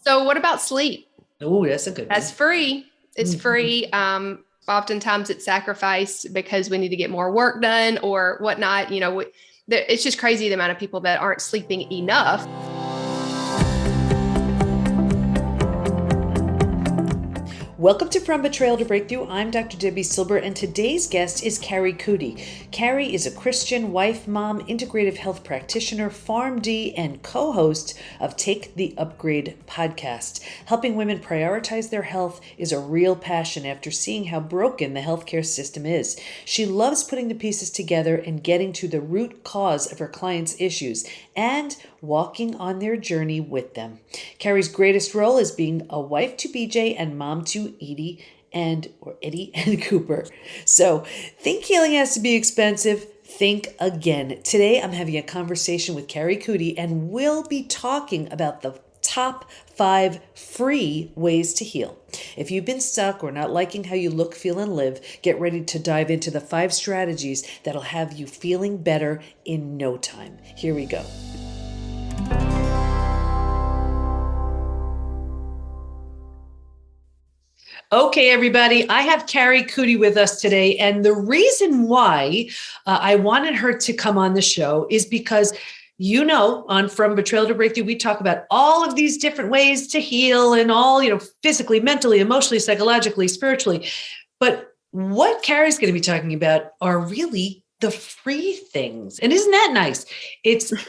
So what about sleep? Oh, that's a good That's one. free. It's Mhm. free. Oftentimes it's sacrificed because we need to get more work done or whatnot. It's just crazy the amount of people that aren't sleeping enough. Welcome to From Betrayal to Breakthrough. I'm Dr. Debbie Silber, and today's guest is Kari Coody. Kari is a Christian wife, mom, integrative health practitioner, Pharm D, and co-host of Take the Upgrade podcast. Helping women prioritize their health is a real passion after seeing how broken the healthcare system is. She loves putting the pieces together and getting to the root cause of her clients' issues and walking on their journey with them. Kari's greatest role is being a wife to BJ and mom to Edy and Cooper. So think healing has to be expensive. Think again. Today I'm having a conversation with Kari Coody, and we'll be talking about the top 5 free ways to heal. If you've been stuck or not liking how you look, feel, and live, get ready to dive into the 5 strategies that'll have you feeling better in no time. Here we go. Okay, everybody, I have Kari Coody with us today. And the reason why I wanted her to come on the show is because, on From Betrayal to Breakthrough, we talk about all of these different ways to heal and all, physically, mentally, emotionally, psychologically, spiritually. But what Kari's going to be talking about are really the free things. And isn't that nice?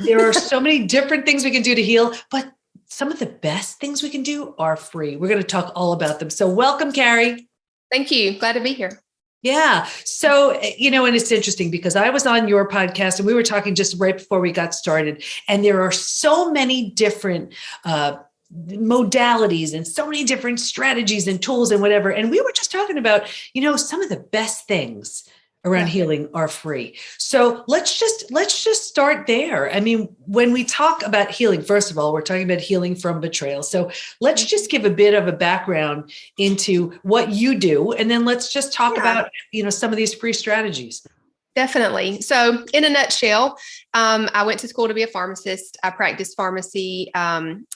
There are so many different things we can do to heal, but some of the best things we can do are free. We're going to talk all about them. So welcome, Kari. Thank you. Glad to be here. Yeah. So, and it's interesting because I was on your podcast and we were talking just right before we got started. And there are so many different modalities and so many different strategies and tools and whatever. And we were just talking about, some of the best things around healing are free. So let's just start there. I mean, when we talk about healing, first of all, we're talking about healing from betrayal. So let's just give a bit of a background into what you do. And then let's just talk about, some of these free strategies. Definitely. So in a nutshell, I went to school to be a pharmacist. I practiced pharmacy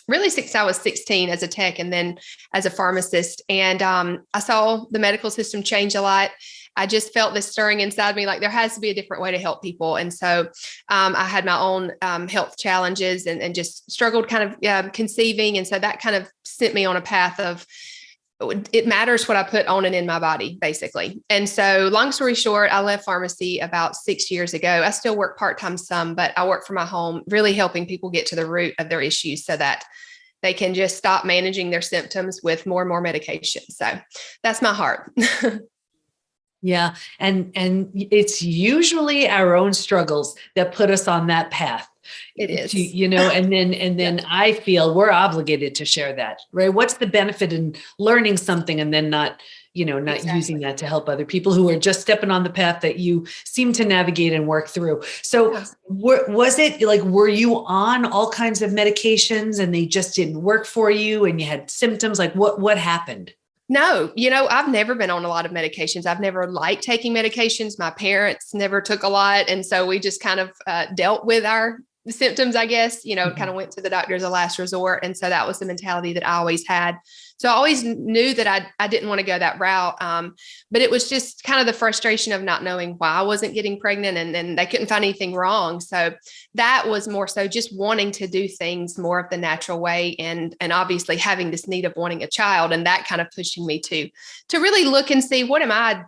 really since I was 16 as a tech and then as a pharmacist. And I saw the medical system change a lot. I just felt this stirring inside me, like there has to be a different way to help people. And so I had my own health challenges and just struggled kind of conceiving. And so that kind of sent me on a path of, it matters what I put on and in my body, basically. And so long story short, I left pharmacy about 6 years ago. I still work part-time some, but I work from my home, really helping people get to the root of their issues so that they can just stop managing their symptoms with more and more medication. So that's my heart. Yeah. And it's usually our own struggles that put us on that path. It is. And then I feel we're obligated to share that, right? What's the benefit in learning something and then not using that to help other people who are just stepping on the path that you seem to navigate and work through. So was it like, were you on all kinds of medications and they just didn't work for you and you had symptoms? Like what happened? No, I've never been on a lot of medications. I've never liked taking medications. My parents never took a lot. And so we just kind of dealt with our symptoms, I guess, kind of went to the doctor as a last resort. And so that was the mentality that I always had. So I always knew that I didn't want to go that route. But it was just kind of the frustration of not knowing why I wasn't getting pregnant and they couldn't find anything wrong. So that was more so just wanting to do things more of the natural way and obviously having this need of wanting a child and that kind of pushing me to really look and see what am I,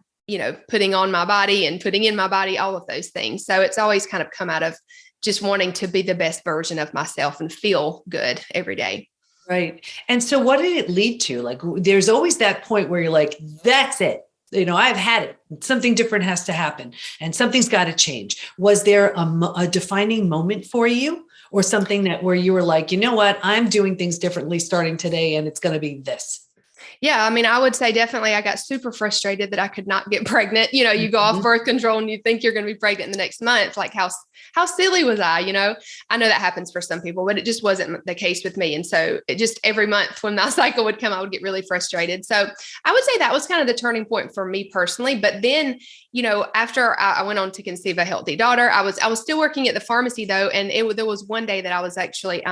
putting on my body and putting in my body, all of those things. So it's always kind of come out of just wanting to be the best version of myself and feel good every day. Right. And so what did it lead to? Like, there's always that point where you're like, that's it. I've had it. Something different has to happen and something's got to change. Was there a defining moment for you or something where you were like, you know what, I'm doing things differently starting today and it's going to be this? Yeah, I mean, I would say definitely I got super frustrated that I could not get pregnant. You go off birth control and you think you're going to be pregnant in the next month. Like how silly was I? I know that happens for some people, but it just wasn't the case with me. And so it just every month when my cycle would come, I would get really frustrated. So I would say that was kind of the turning point for me personally. But then, after I went on to conceive a healthy daughter, I was still working at the pharmacy though. And there was one day that I was actually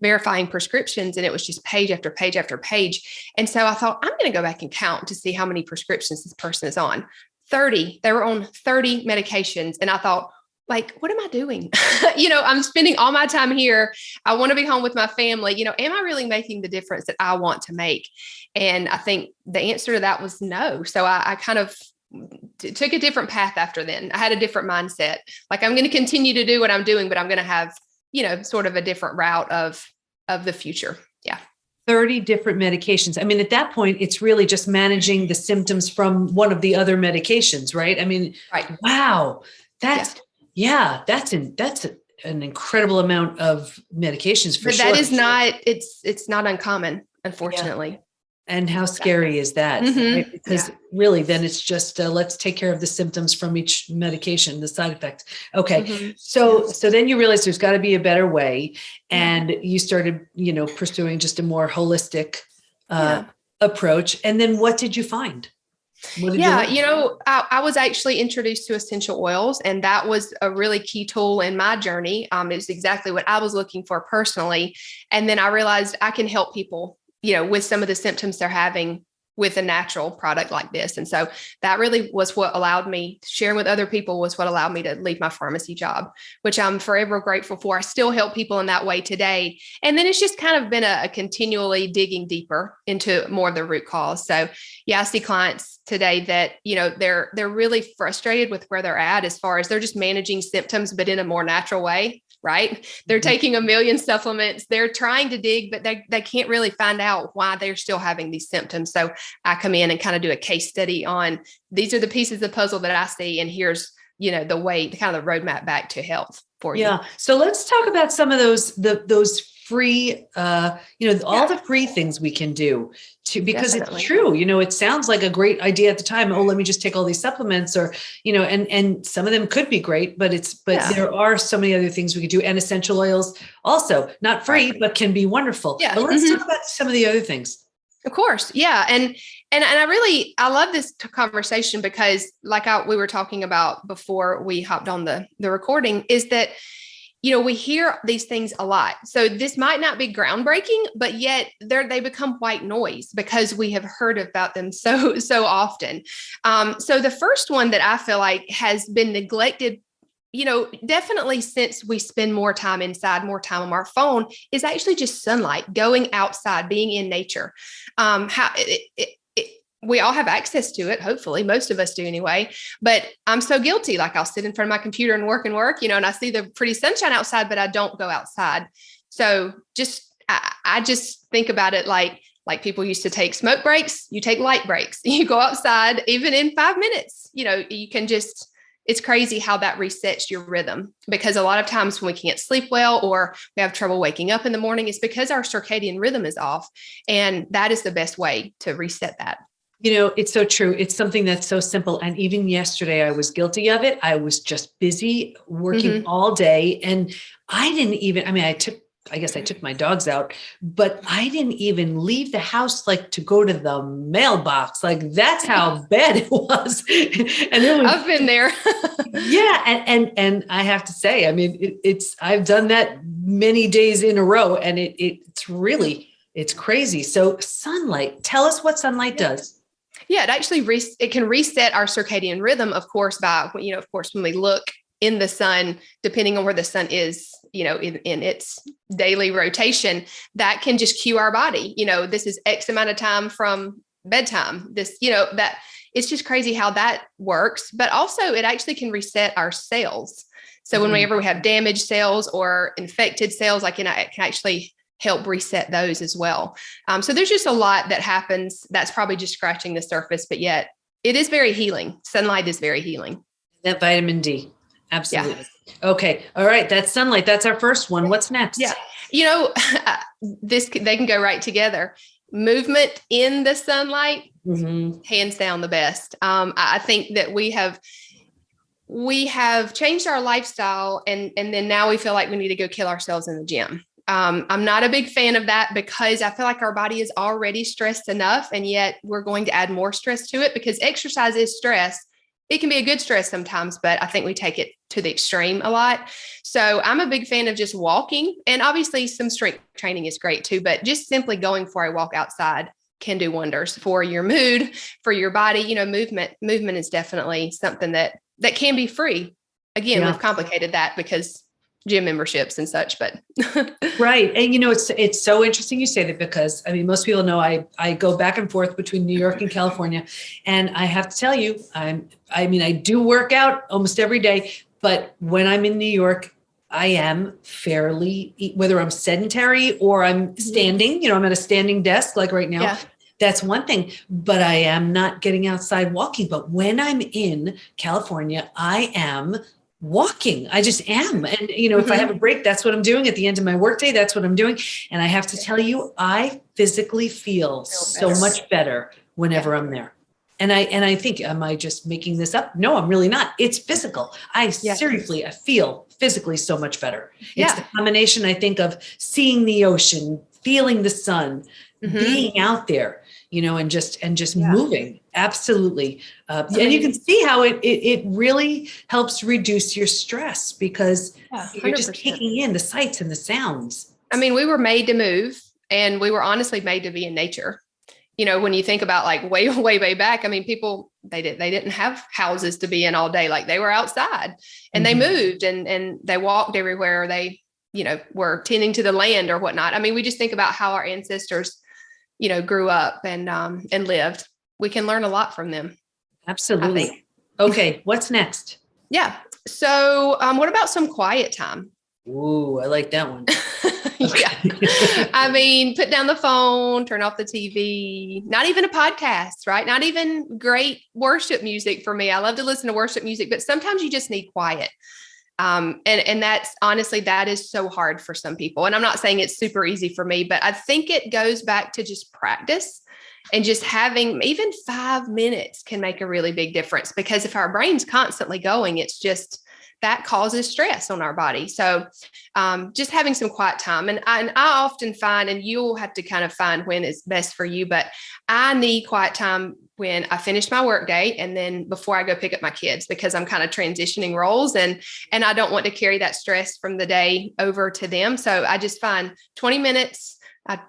verifying prescriptions, and it was just page after page after page. And so I thought, I'm going to go back and count to see how many prescriptions this person is on. 30. They were on 30 medications. And I thought, like, what am I doing? I'm spending all my time here. I want to be home with my family. Am I really making the difference that I want to make? And I think the answer to that was no. So I kind of took a different path after then. I had a different mindset. Like, I'm going to continue to do what I'm doing, but I'm going to have, sort of a different route of the future. Yeah. 30 different medications. I mean, at that point, it's really just managing the symptoms from one of the other medications, right? I mean, right. Wow. That's an incredible amount of medications for sure. But that is not, it's not uncommon, unfortunately. Yeah. And how scary is that? Mm-hmm. Right? Because really, then it's just, let's take care of the symptoms from each medication, the side effects. Okay. Mm-hmm. So then you realize there's got to be a better way. And you started, pursuing just a more holistic approach. And then what did you find? I was actually introduced to essential oils, and that was a really key tool in my journey. It was exactly what I was looking for personally. And then I realized I can help people, with some of the symptoms they're having with a natural product like this. And so that really was what allowed me, sharing with other people was what allowed me to leave my pharmacy job, which I'm forever grateful for. I still help people in that way today. And then it's just kind of been a continually digging deeper into more of the root cause. So I see clients today that, they're really frustrated with where they're at as far as they're just managing symptoms, but in a more natural way. Right. They're taking a million supplements. They're trying to dig, but they can't really find out why they're still having these symptoms. So I come in and kind of do a case study on these are the pieces of the puzzle that I see. And here's, the way, kind of the roadmap back to health for you. Yeah. So let's talk about some of those free, all the free things we can do because Definitely. It's true. It sounds like a great idea at the time. Oh, let me just take all these supplements or, and some of them could be great, but there are so many other things we could do. And essential oils also not free, but can be wonderful. Yeah. But let's talk about some of the other things. Of course. Yeah. And I love this conversation because we were talking about before we hopped on the recording is that, we hear these things a lot. So this might not be groundbreaking, but yet they become white noise because we have heard about them so often. So the first one that I feel like has been neglected, definitely since we spend more time inside, more time on our phone, is actually just sunlight, going outside, being in nature. We all have access to it. Hopefully most of us do anyway, but I'm so guilty. Like I'll sit in front of my computer and work, and I see the pretty sunshine outside, but I don't go outside. So I just think about it like people used to take smoke breaks. You take light breaks, you go outside, even in 5 minutes, you can it's crazy how that resets your rhythm, because a lot of times when we can't sleep well, or we have trouble waking up in the morning, it's because our circadian rhythm is off. And that is the best way to reset that. It's so true. It's something that's so simple. And even yesterday, I was guilty of it. I was just busy working all day. And I didn't even, I took my dogs out, but I didn't even leave the house, to go to the mailbox. That's how bad it was. And I've been there. Yeah. And I have to say, I've done that many days in a row, and it's crazy. So sunlight, tell us what sunlight does. Yeah, it actually it can reset our circadian rhythm, of course, by, when we look in the sun, depending on where the sun is, in its daily rotation, that can just cue our body. This is X amount of time from bedtime. This, that it's just crazy how that works. But also it actually can reset our cells. So whenever we have damaged cells or infected cells, it can actually help reset those as well. So there's just a lot that happens that's probably just scratching the surface, but yet it is very healing. Sunlight is very healing. That vitamin D. Absolutely. Yeah. Okay. All right. That's sunlight. That's our first one. What's next? Yeah. They can go right together. movement in the sunlight, Mm-hmm. hands down the best. I think that we have changed our lifestyle, and then now we feel like we need to go kill ourselves in the gym. I'm not a big fan of that because I feel like our body is already stressed enough, and yet we're going to add more stress to it because exercise is stress. It can be a good stress sometimes, but I think we take it to the extreme a lot. So I'm a big fan of just walking, and obviously some strength training is great too, but just simply going for a walk outside can do wonders for your mood, for your body. Movement is definitely something that can be free. Again, Yeah. we've complicated that because gym memberships and such, but Right. And it's so interesting you say that, because I mean, most people know I go back and forth between New York and California. And I have to tell you, I do work out almost every day, but when I'm in New York, I am fairly, whether I'm sedentary or I'm standing, I'm at a standing desk like right now. yeah. That's one thing, but I am not getting outside walking. But when I'm in California, I am walking. I just am. And, if I have a break, that's what I'm doing. At the end of my workday, that's what I'm doing. And I have to tell you, I physically feel so much better whenever I'm there. And I think, am I just making this up? No, I'm really not. It's physical. Seriously, I feel physically so much better. It's the combination, I think, of seeing the ocean, feeling the sun, being out there, and just moving. Absolutely. And you can see how it really helps reduce your stress because you're just taking in the sights and the sounds. I mean, we were made to move, and we were honestly made to be in nature. When you think about like way, way, way back, I mean, people, they didn't have houses to be in all day. Like they were outside and they moved and they walked everywhere. They, were tending to the land or whatnot. I mean, we just think about how our ancestors, grew up and lived. We can learn a lot from them. Absolutely. Okay. What's next? Yeah. So what about some quiet time? Ooh, I like that one. Yeah. I mean, put down the phone, turn off the TV, not even a podcast, right? Not even great worship music for me. I love to listen to worship music, but sometimes you just need quiet. And that's honestly, that is so hard for some people. And I'm not saying it's super easy for me, but I think it goes back to just practice and just having even 5 minutes can make a really big difference, because if our brain's constantly going, it's just, that causes stress on our body. So just having some quiet time. And I often find, and you'll have to kind of find when is best for you, but I need quiet time when I finish my work day and then before I go pick up my kids, because I'm kind of transitioning roles and I don't want to carry that stress from the day over to them. So I just find 20 minutes, I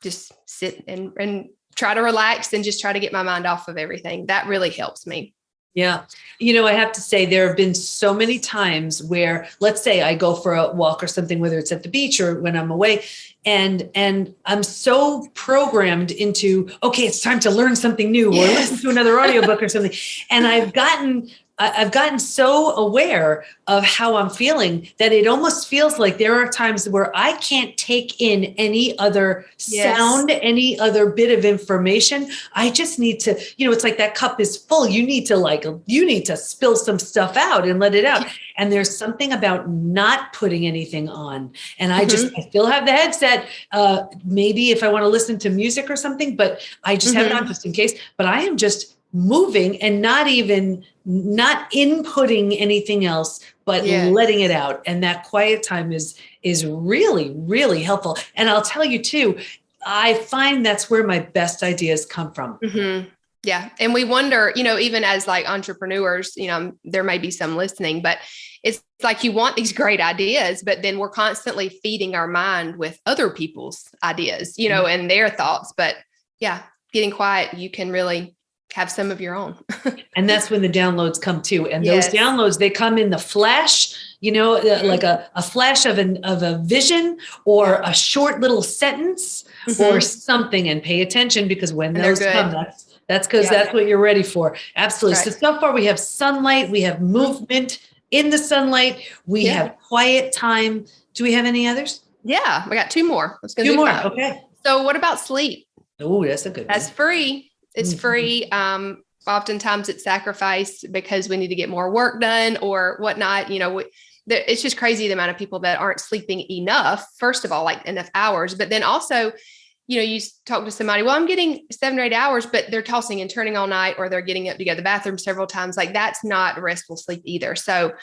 just sit and try to relax and just try to get my mind off of everything. That really helps me. Yeah. I have to say, there have been so many times where, let's say I go for a walk or something, whether it's at the beach or when I'm away, and I'm so programmed into, okay, it's time to learn something new or listen to another audiobook or something. And I've gotten so aware of how I'm feeling that it almost feels like there are times where I can't take in any other sound, any other bit of information. I just need to, it's like that cup is full. You need to spill some stuff out and let it out. And there's something about not putting anything on. And I still have the headset, maybe if I want to listen to music or something, but I just have it on just in case. But I am just moving and not inputting anything else, but letting it out. And that quiet time is really, really helpful. And I'll tell you too, I find that's where my best ideas come from. Mm-hmm. Yeah. And we wonder, even as like entrepreneurs, there may be some listening, but it's like you want these great ideas, but then we're constantly feeding our mind with other people's ideas, and their thoughts. But yeah, getting quiet, you can really have some of your own. And that's when the downloads come too. And those downloads, they come in the flash, like a flash of a vision or a short little sentence or something. And pay attention, because when those come, that's because that's what you're ready for. Absolutely. Right. So far we have sunlight, we have movement in the sunlight, we have quiet time. Do we have any others? Yeah, we got 2 more. Let's go. 2 more. Okay. So what about sleep? Oh, that's a good one. That's free. It's free. Oftentimes it's sacrificed because we need to get more work done or whatnot. It's just crazy the amount of people that aren't sleeping enough. First of all, like enough hours, but then also you talk to somebody, well, I'm getting 7 or 8 hours, but they're tossing and turning all night, or they're getting up to go to the bathroom several times. Like, that's not restful sleep either. So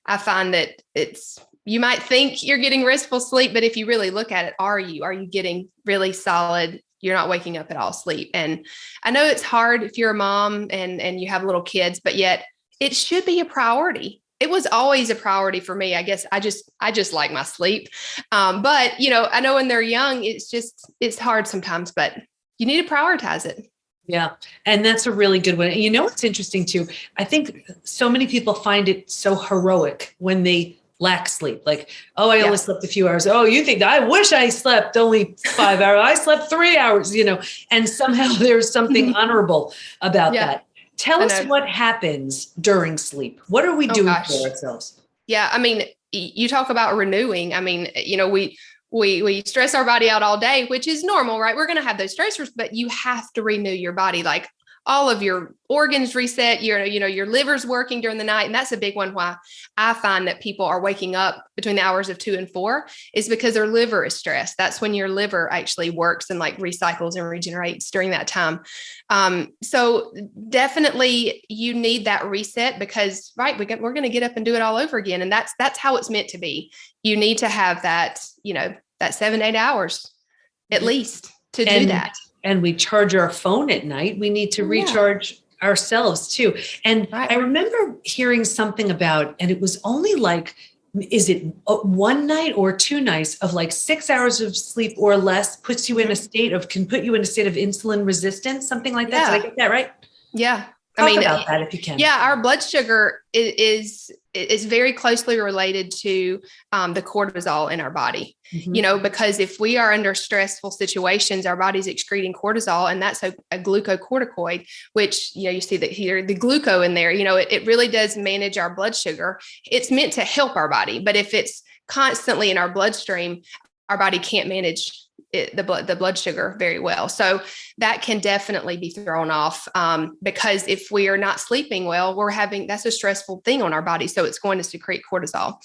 I find that you might think you're getting restful sleep, but if you really look at it, are you getting really solid? You're not waking up at all sleep. And I know it's hard if you're a mom and you have little kids, but yet it should be a priority. It was always a priority for me. I guess I just like my sleep. But I know when they're young, it's hard sometimes, but you need to prioritize it. Yeah. And that's a really good one. And what's interesting too, I think so many people find it so heroic when they lack sleep. Like, oh, I only slept a few hours. Oh, you think I wish I slept only 5 hours. I slept 3 hours, and somehow there's something honorable about that. Tell us what happens during sleep. What are we doing for ourselves? Yeah. I mean, you talk about renewing. I mean, we stress our body out all day, which is normal, right? We're going to have those stressors, but you have to renew your body. Like, all of your organs reset, your liver's working during the night. And that's a big one. Why I find that people are waking up between the hours of 2 and 4 is because their liver is stressed. That's when your liver actually works and like recycles and regenerates during that time. So definitely you need that reset, because we're going to get up and do it all over again. And that's how it's meant to be. You need to have that, that 7, 8 hours at least to do that. And we charge our phone at night. We need to recharge ourselves too. And I remember hearing something about, and it was only like, is it one night or 2 nights of like 6 hours of sleep or less puts you in can put you in a state of insulin resistance, something like that. Did I get that right? Yeah. Talk about that if you can. Yeah, our blood sugar is very closely related to the cortisol in our body. Mm-hmm. Because if we are under stressful situations, our body's excreting cortisol, and that's a glucocorticoid, which you see that here, the gluco in there. It really does manage our blood sugar. It's meant to help our body, but if it's constantly in our bloodstream, our body can't manage the blood sugar very well. So that can definitely be thrown off because if we are not sleeping well, that's a stressful thing on our body. So it's going to secrete cortisol.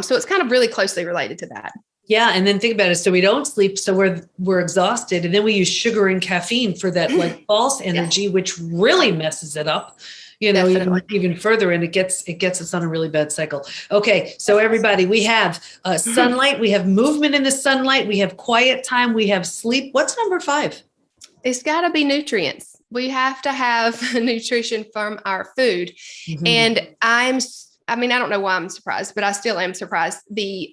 So it's kind of really closely related to that. Yeah. And then think about it. So we don't sleep. So we're exhausted. And then we use sugar and caffeine for that like false energy, which really messes it up. Even further, and it gets us on a really bad cycle. Okay. So everybody, we have sunlight, we have movement in the sunlight, we have quiet time, we have sleep. What's number 5? It's got to be nutrients. We have to have nutrition from our food. Mm-hmm. And I don't know why I'm surprised, but I still am surprised. The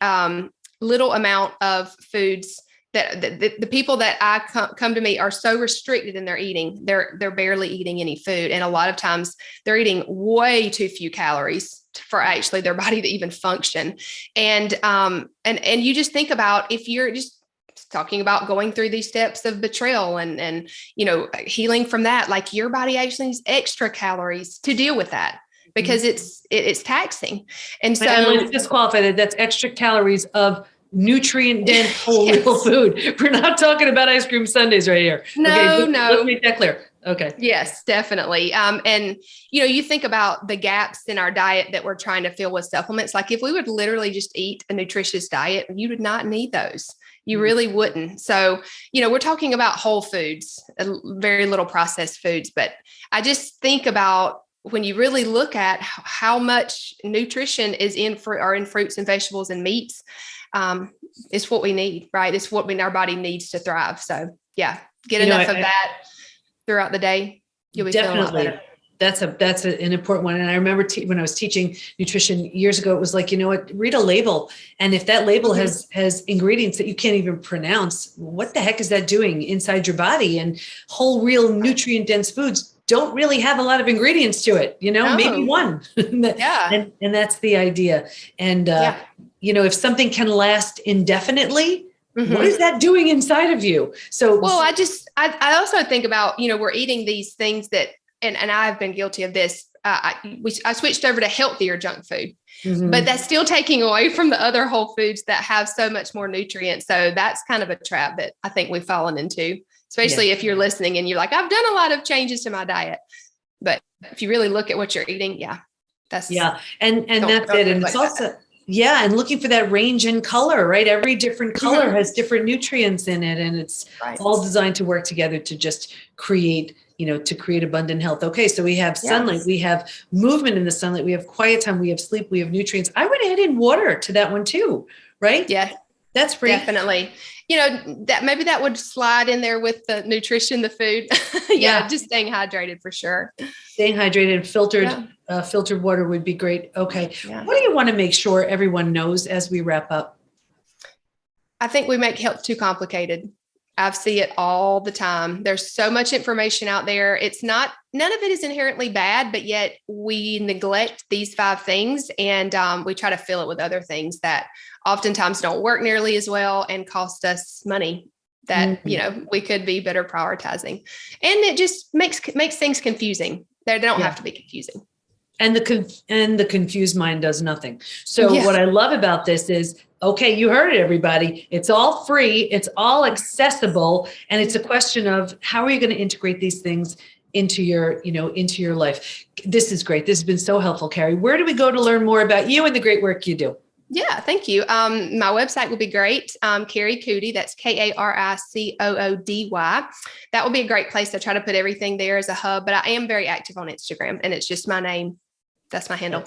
little amount of foods that the people that I come to meet are so restricted in their eating. They're barely eating any food. And a lot of times they're eating way too few calories for actually their body to even function. And you just think about, if you're just talking about going through these steps of betrayal and healing from that, like your body actually needs extra calories to deal with that, because it's taxing. And so let's just qualify that that's extra calories of nutrient dense whole real food. We're not talking about ice cream sundaes right here. No. Let's make that clear. Okay. Yes, definitely. And you think about the gaps in our diet that we're trying to fill with supplements. Like, if we would literally just eat a nutritious diet, you would not need those. You really wouldn't. So, we're talking about whole foods, very little processed foods. But I just think about, when you really look at how much nutrition is in fruits and vegetables and meats, it's what we need, right? It's what our body needs to thrive. So get enough of that throughout the day. You'll be feeling a lot better. That's an important one. And I remember when I was teaching nutrition years ago, it was like, read a label. And if that label has ingredients that you can't even pronounce, what the heck is that doing inside your body? And whole, real nutrient dense foods don't really have a lot of ingredients to it, maybe one. And that's the idea. And, if something can last indefinitely, what is that doing inside of you? So, well, I also think about, we're eating these things that, and I've been guilty of this. I switched over to healthier junk food, but that's still taking away from the other whole foods that have so much more nutrients. So that's kind of a trap that I think we've fallen into, especially if you're listening and you're like, I've done a lot of changes to my diet, but if you really look at what you're eating, and that's it. And it's Yeah, and looking for that range in color, right? Every different color has different nutrients in it, and it's all designed to work together to just create, to create abundant health. Okay, so we have sunlight, we have movement in the sunlight, we have quiet time, we have sleep, we have nutrients. I would add in water to that one too, right? Yeah, that's free. Definitely. That maybe that would slide in there with the nutrition, the food. Just staying hydrated for sure. Staying hydrated, filtered water would be great. Okay. Yeah. What do you want to make sure everyone knows as we wrap up? I think we make health too complicated. I see it all the time. There's so much information out there. None of it is inherently bad, but yet we neglect these 5 things and we try to fill it with other things that oftentimes don't work nearly as well and cost us money that, we could be better prioritizing. And it just makes things confusing. They don't have to be confusing. And the confused mind does nothing. So what I love about this is, okay, you heard it, everybody. It's all free. It's all accessible. And it's a question of how are you going to integrate these things into your life? This is great. This has been so helpful, Kari. Where do we go to learn more about you and the great work you do? Yeah, thank you. My website will be great. Kari Coody, that's KariCoody. That will be a great place to try to put everything there as a hub, but I am very active on Instagram and it's just my name. That's my handle.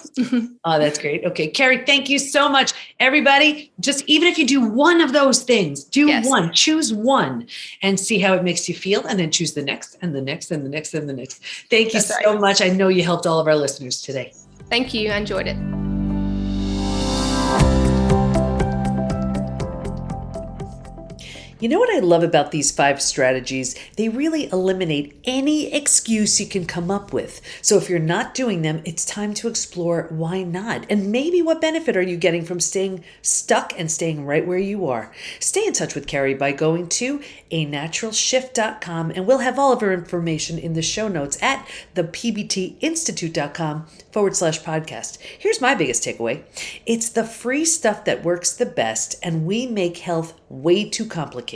Oh, that's great. Okay. Kari, thank you so much. Everybody, just even if you do one of those things, one, choose one and see how it makes you feel and then choose the next and the next and the next and the next. Thank you so much. I know you helped all of our listeners today. Thank you. I enjoyed it. You know what I love about these 5 strategies? They really eliminate any excuse you can come up with. So if you're not doing them, it's time to explore why not. And maybe what benefit are you getting from staying stuck and staying right where you are? Stay in touch with Kari by going to anaturalshift.com, and we'll have all of her information in the show notes at thepbtinstitute.com/podcast. Here's my biggest takeaway. It's the free stuff that works the best, and we make health way too complicated.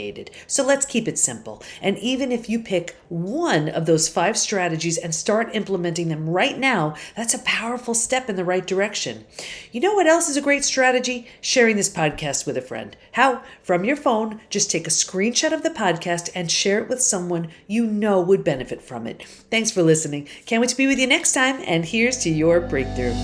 So let's keep it simple. And even if you pick one of those 5 strategies and start implementing them right now, that's a powerful step in the right direction. You know what else is a great strategy? Sharing this podcast with a friend. How? From your phone, just take a screenshot of the podcast and share it with someone you know would benefit from it. Thanks for listening. Can't wait to be with you next time. And here's to your breakthrough.